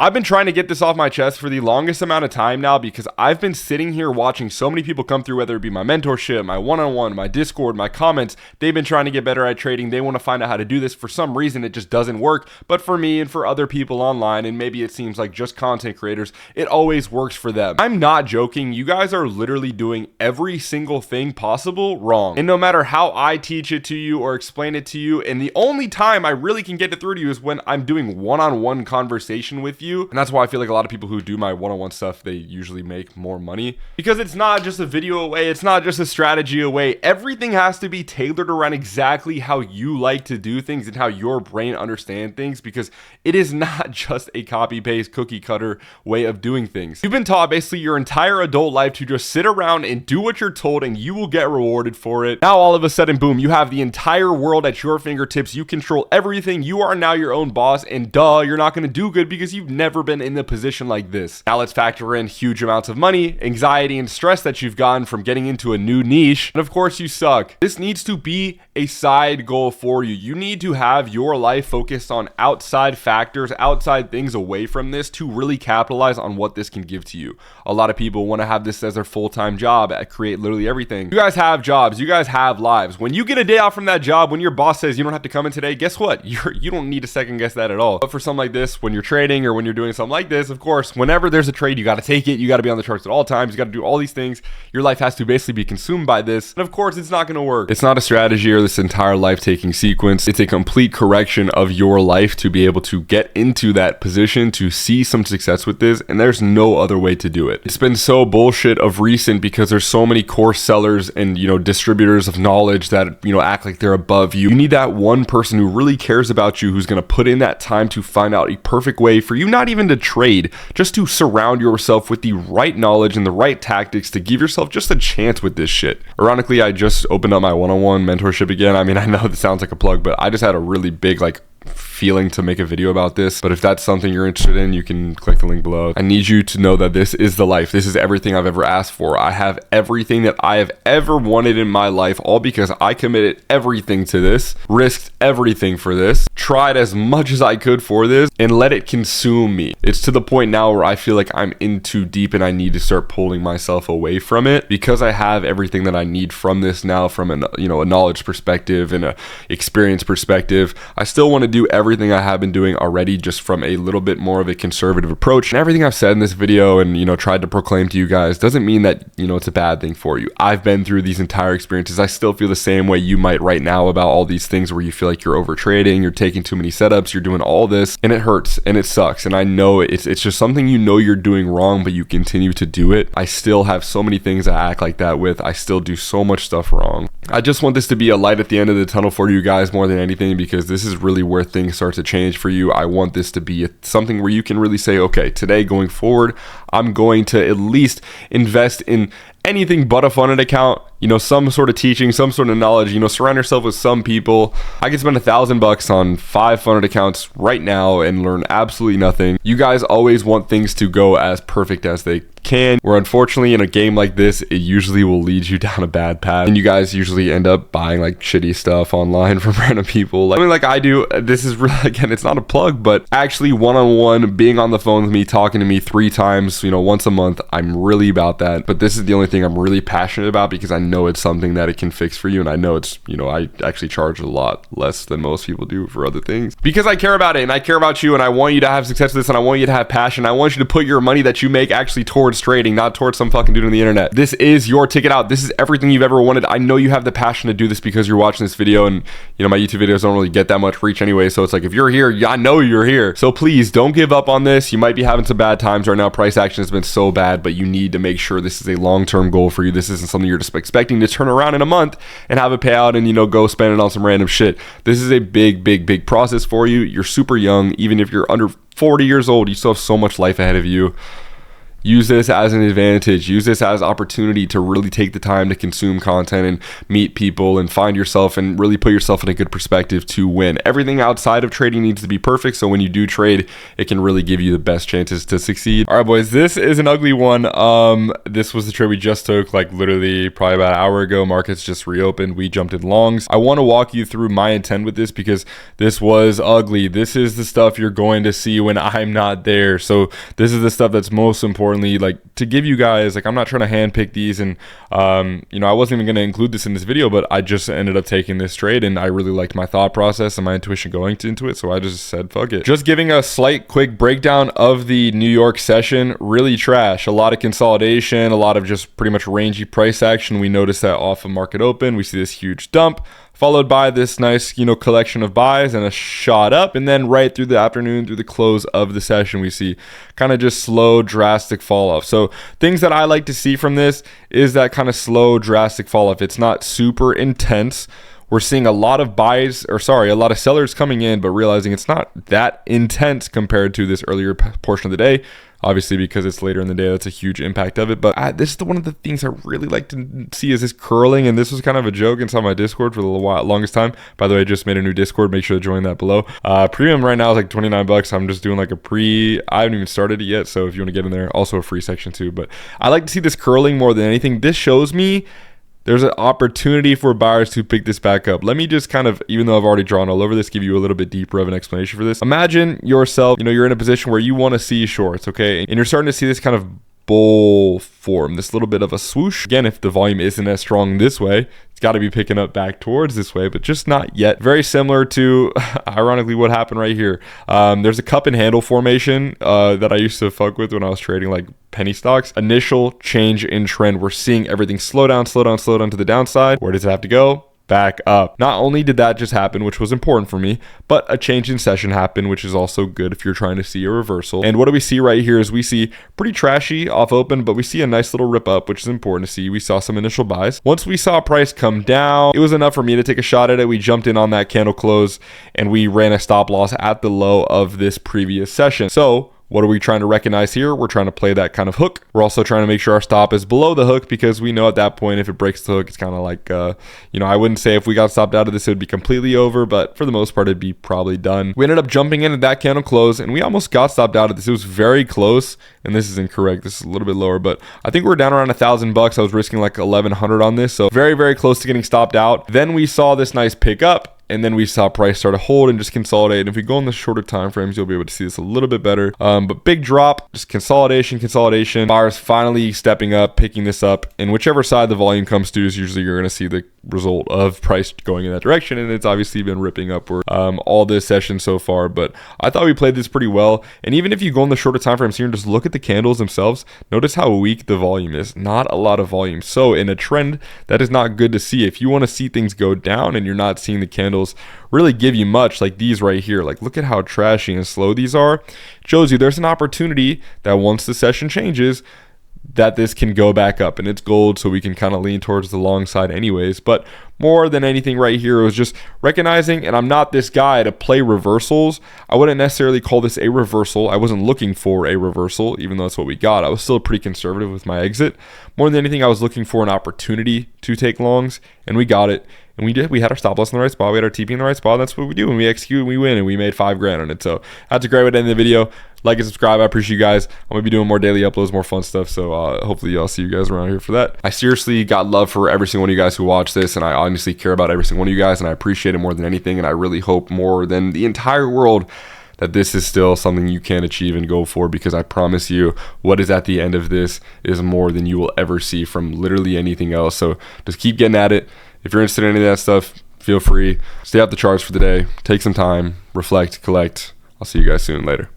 I've been trying to get this off my chest for the longest amount of time now because I've been sitting here watching so many people come through, whether it be my mentorship, my one-on-one, my Discord, my comments. They've been trying to get better at trading. They want to find out how to do this. For some reason, it just doesn't work. But for me and for other people online, and maybe it seems like just content creators, it always works for them. I'm not joking. You guys are literally doing every single thing possible wrong. And no matter how I teach it to you or explain it to you, and the only time I really can get it through to you is when I'm doing one-on-one conversation with you. And that's why I feel like a lot of people who do my one-on-one stuff, they usually make more money, because it's not just a video away. It's not just a strategy away. Everything has to be tailored around exactly how you like to do things and how your brain understands things, because it is not just a copy paste cookie cutter way of doing things. You've been taught basically your entire adult life to just sit around and do what you're told and you will get rewarded for it. Now all of a sudden, boom, you have the entire world at your fingertips. You control everything. You are now your own boss, and duh, you're not going to do good because you've never been in a position like this. Now let's factor in huge amounts of money, anxiety, and stress that you've gotten from getting into a new niche. And of course you suck. This needs to be a side goal for you. You need to have your life focused on outside factors, outside things away from this, to really capitalize on what this can give to you. A lot of people want to have this as their full-time job, create literally everything. You guys have jobs, you guys have lives. When you get a day off from that job, when your boss says you don't have to come in today, guess what? You don't need to second guess that at all. But for something like this, when you're trading or when you're doing something like this, of course, whenever there's a trade, you got to take it. You got to be on the charts at all times. You got to do all these things. Your life has to basically be consumed by this. And of course, it's not going to work. It's not a strategy or this entire life-taking sequence. It's a complete correction of your life to be able to get into that position, to see some success with this. And there's no other way to do it. It's been so bullshit of recent because there's so many course sellers and, distributors of knowledge that, act like they're above you. You need that one person who really cares about you, who's going to put in that time to find out a perfect way for you, not even to trade, just to surround yourself with the right knowledge and the right tactics to give yourself just a chance with this shit. Ironically, I just opened up my one-on-one mentorship again. I mean, I know this sounds like a plug, but I just had a really big feeling to make a video about this. But if that's something you're interested in, you can click the link below. I need you to know that this is the life. This is everything I've ever asked for. I have everything that I have ever wanted in my life, all because I committed everything to this, risked everything for this, tried as much as I could for this, and let it consume me. It's to the point now where I feel like I'm in too deep and I need to start pulling myself away from it, because I have everything that I need from this now, from a knowledge perspective and a experience perspective. I still want to do everything I have been doing already, just from a little bit more of a conservative approach. And everything I've said in this video and tried to proclaim to you guys doesn't mean that it's a bad thing for you. I've been through these entire experiences. I still feel the same way you might right now about all these things where you feel like you're over trading, you're taking too many setups, you're doing all this, and it hurts and it sucks. And I know it's just something you're doing wrong, but you continue to do it. I still have so many things I act like that with. I still do so much stuff wrong. I just want this to be a light at the end of the tunnel for you guys more than anything, because this is really where things start to change for you. I want this to be something where you can really say, okay, today going forward, I'm going to at least invest in anything but a funded account, some sort of teaching, some sort of knowledge, surround yourself with some people. I can spend $1,000 on 5 funded accounts right now and learn absolutely nothing. You guys always want things to go as perfect as they can, where unfortunately in a game like this, it usually will lead you down a bad path, and you guys usually end up buying shitty stuff online from random people, like I do. This is really, again, it's not a plug, but actually one-on-one, being on the phone with me, talking to me 3 times, once a month. I'm really about that. But this is the only thing I'm really passionate about, because I know it's something that it can fix for you, and I know it's, I actually charge a lot less than most people do for other things, because I care about it and I care about you, and I want you to have success with this, and I want you to have passion. I want you to put your money that you make actually towards trading, not towards some fucking dude on the internet. This is your ticket out. This is everything you've ever wanted. I know you have the passion to do this because you're watching this video, and my YouTube videos don't really get that much reach anyway, so it's like, if you're here, I know you're here. So please don't give up on this. You might be having some bad times right now. Price action has been so bad, but you need to make sure this is a long-term goal for you. This isn't something you're just expecting to turn around in a month and have a payout and go spend it on some random shit. This is a big process for you. You're super young. Even if you're under 40 years old, you still have so much life ahead of you. use this as an advantage, use this as opportunity to really take the time to consume content and meet people and find yourself and really put yourself in a good perspective to win. Everything outside of trading needs to be perfect, so when you do trade, it can really give you the best chances to succeed. All right, boys, this is an ugly one. This was the trade we just took, like literally probably about an hour ago. Markets just reopened. We jumped in longs. I want to walk you through my intent with this because this was ugly. This is the stuff you're going to see when I'm not there. So this is the stuff that's most importantly, like, to give you guys, like, I'm not trying to handpick these, and you know, I wasn't even going to include this in this video, but I just ended up taking this trade and I really liked my thought process and my intuition going into it, so I just said fuck it. Just giving a slight quick breakdown of the New York session. Really trash. A lot of consolidation, a lot of just pretty much rangy price action. We noticed that off of market open, we see this huge dump, followed by this nice, you know, collection of buys and a shot up. And then right through the afternoon, through the close of the session, we see kind of just slow, drastic fall off. So things that I like to see from this is that kind of slow, drastic fall off. It's not super intense. We're seeing a lot of a lot of sellers coming in, but realizing it's not that intense compared to this earlier portion of the day. Obviously, because it's later in the day, that's a huge impact of it. But this is one of the things I really like to see is this curling. And this was kind of a joke inside my Discord for the longest time. By the way, I just made a new Discord. Make sure to join that below. Premium right now is like $29. I'm just doing like I haven't even started it yet. So if you want to get in there, also a free section too. But I like to see this curling more than anything. This shows me there's an opportunity for buyers to pick this back up. Let me just kind of, even though I've already drawn all over this, give you a little bit deeper of an explanation for this. Imagine yourself, you know, you're in a position where you want to see shorts, okay? And you're starting to see this kind of bull form, this little bit of a swoosh. Again, if the volume isn't as strong this way, it's got to be picking up back towards this way, but just not yet. Very similar to, ironically, what happened right here. There's a cup and handle formation that I used to fuck with when I was trading like penny stocks. Initial change in trend. We're seeing everything slow down to the downside. Where does it have to go? Back up. Not only did that just happen, which was important for me, but a change in session happened, which is also good if you're trying to see a reversal. And what do we see right here is we see pretty trashy off open, but we see a nice little rip up, which is important to see. We saw some initial buys. Once we saw price come down, it was enough for me to take a shot at it. We jumped in on that candle close and we ran a stop loss at the low of this previous session. So what are we trying to recognize here? We're trying to play that kind of hook. We're also trying to make sure our stop is below the hook because we know at that point, if it breaks the hook, it's kind of like, you know, I wouldn't say if we got stopped out of this, it would be completely over, but for the most part, it'd be probably done. We ended up jumping in at that candle close and we almost got stopped out of this. It was very close, and this is incorrect. This is a little bit lower, but I think we're down around $1,000. I was risking like 1,100 on this. So very, very close to getting stopped out. Then we saw this nice pick up. And then we saw price start to hold and just consolidate. And if we go in the shorter time frames, you'll be able to see this a little bit better. But big drop, just consolidation. Buyers finally stepping up, picking this up. And whichever side the volume comes to is usually you're going to see the result of price going in that direction. And it's obviously been ripping upward all this session so far. But I thought we played this pretty well. And even if you go in the shorter time frames here and just look at the candles themselves, notice how weak the volume is. Not a lot of volume. So in a trend, that is not good to see. If you want to see things go down and you're not seeing the candles really give you much, like these right here, like look at how trashy and slow these are. It shows you there's an opportunity that once the session changes, that this can go back up, and it's gold, so we can kind of lean towards the long side anyways. But more than anything right here, it was just recognizing, and I'm not this guy to play reversals. I wouldn't necessarily call this a reversal. I wasn't looking for a reversal, even though that's what we got. I was still pretty conservative with my exit. More than anything, I was looking for an opportunity to take longs, and we got it. And we did. We had our stop loss in the right spot. We had our TP in the right spot. That's what we do. When we execute, we win, and we made $5,000 on it. So that's a great way to end the video. Like and subscribe. I appreciate you guys. I'm going to be doing more daily uploads, more fun stuff. So hopefully I'll see you guys around here for that. I seriously got love for every single one of you guys who watch this, and I honestly care about every single one of you guys, and I appreciate it more than anything. And I really hope more than the entire world that this is still something you can achieve and go for, because I promise you what is at the end of this is more than you will ever see from literally anything else. So just keep getting at it. If you're interested in any of that stuff, feel free. Stay off the charts for the day. Take some time, reflect, collect. I'll see you guys soon. Later.